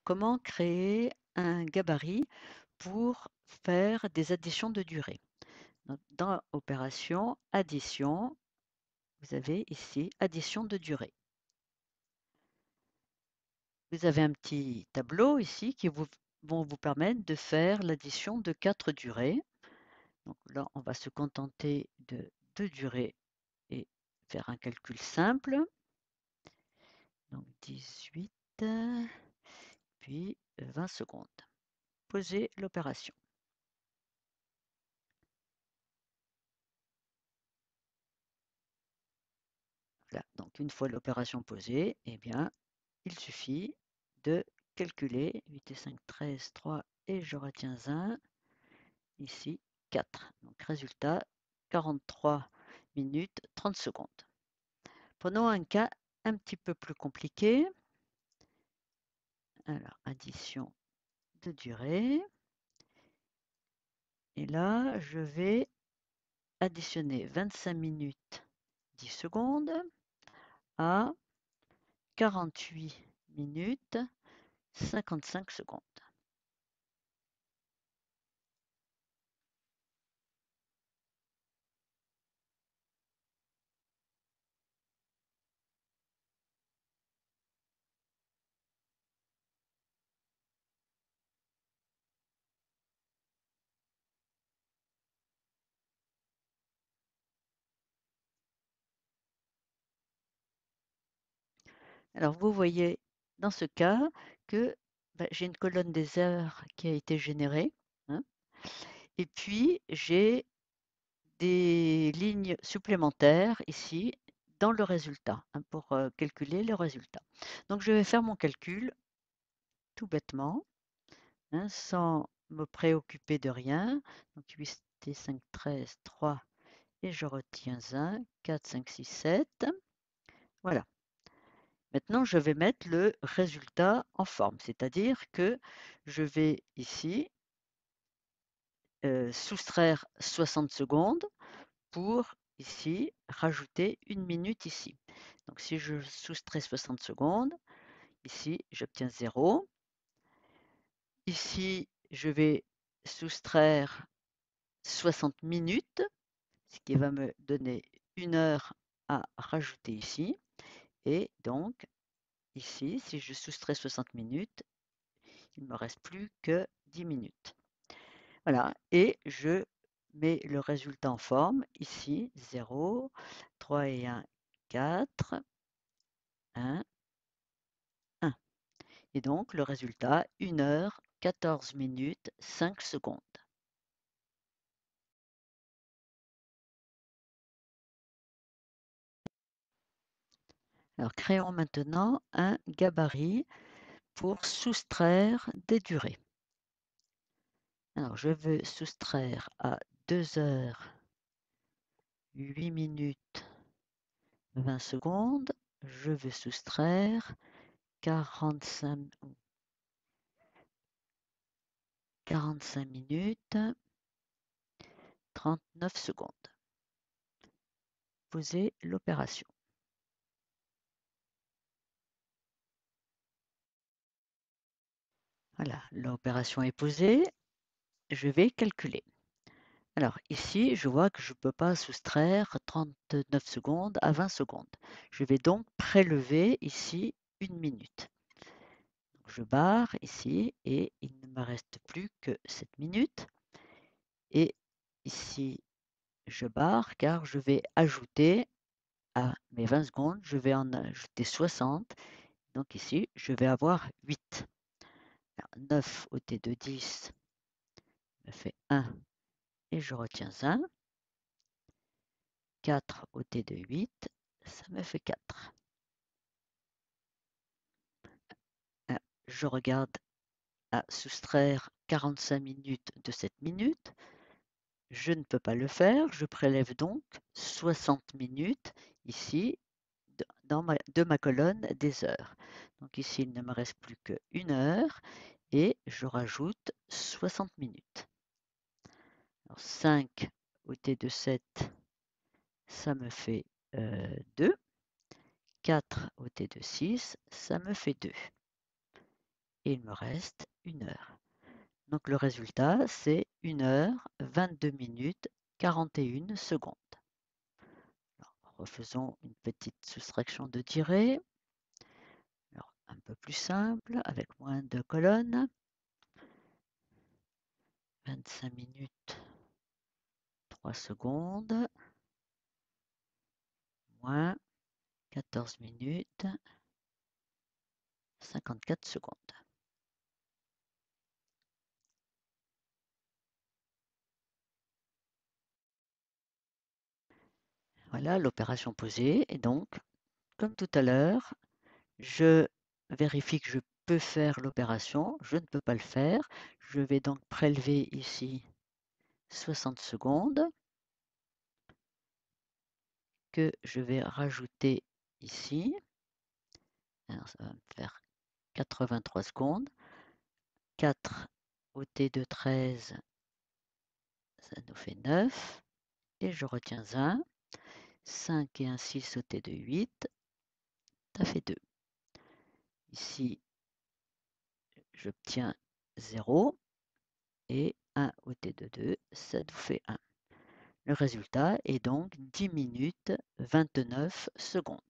comment créer un gabarit pour faire des additions de durée. Donc, dans Opération Addition, vous avez ici Addition de durée. Vous avez un petit tableau ici qui vont vous permettre de faire l'addition de 4 durées. Donc là, on va se contenter de 2 durées et faire un calcul simple. Donc 18, puis 20 secondes. Posez l'opération. Voilà, donc une fois l'opération posée, eh bien, il suffit de calculer 8 et 5, 13, 3 et je retiens 1, ici 4. Donc résultat, 43 minutes 30 secondes. Prenons un cas un petit peu plus compliqué. Alors, addition de durée. Et là, je vais additionner 25 minutes 10 secondes à 48 minutes 55 secondes. Alors, vous voyez dans ce cas que j'ai une colonne des heures qui a été générée, hein, et puis j'ai des lignes supplémentaires ici dans le résultat, hein, pour calculer le résultat. Donc, je vais faire mon calcul tout bêtement, hein, sans me préoccuper de rien. Donc 8 et 5, 13, 3 et je retiens 1, 4, 5, 6, 7. Voilà. Maintenant, je vais mettre le résultat en forme, c'est-à-dire que je vais ici soustraire 60 secondes pour ici rajouter une minute ici. Donc si je soustrais 60 secondes, ici j'obtiens 0. Ici, je vais soustraire 60 minutes, ce qui va me donner 1 heure à rajouter ici. Et donc, ici, si je soustrais 60 minutes, il ne me reste plus que 10 minutes. Voilà, et je mets le résultat en forme. Ici, 0, 3 et 1, 4, 1, 1. Et donc, le résultat, 1 heure, 14 minutes, 5 secondes. Alors, créons maintenant un gabarit pour soustraire des durées. Alors, je veux soustraire à 2 heures, 8 minutes, 20 secondes. Je veux soustraire 45 minutes, 39 secondes. Posez l'opération. Voilà, l'opération est posée. Je vais calculer. Alors ici, je vois que je ne peux pas soustraire 39 secondes à 20 secondes. Je vais donc prélever ici 1 minute. Donc, je barre ici et il ne me reste plus que 7 minutes. Et ici, je barre car je vais ajouter à mes 20 secondes, je vais en ajouter 60. Donc ici, je vais avoir 8. Alors, 9 ôté de 10 me fait 1 et je retiens 1. 4 ôté de 8, ça me fait 4. Je regarde à soustraire 45 minutes de 7 minutes. Je ne peux pas le faire. Je prélève donc 60 minutes ici de ma colonne des heures. Donc ici, il ne me reste plus qu'une heure et je rajoute 60 minutes. Alors 5 ôté de 7, ça me fait 2. 4 ôté de 6, ça me fait 2. et il me reste 1 heure. Donc le résultat, c'est 1 heure 22 minutes 41 secondes. Alors, refaisons une petite soustraction de tirée. Alors, un peu plus simple, avec moins de colonnes. 25 minutes 3 secondes, moins 14 minutes 54 secondes. Voilà l'opération posée. Et donc, comme tout à l'heure, je vérifie que je peux faire l'opération. Je ne peux pas le faire. Je vais donc prélever ici 60 secondes que je vais rajouter ici. Alors, ça va me faire 83 secondes. 4 au T de 13, ça nous fait 9. Et je retiens 1. 5 et un 6 au T de 8, ça fait 2. Ici, j'obtiens 0 et 1 au T de 2, ça nous fait 1. Le résultat est donc 10 minutes 29 secondes.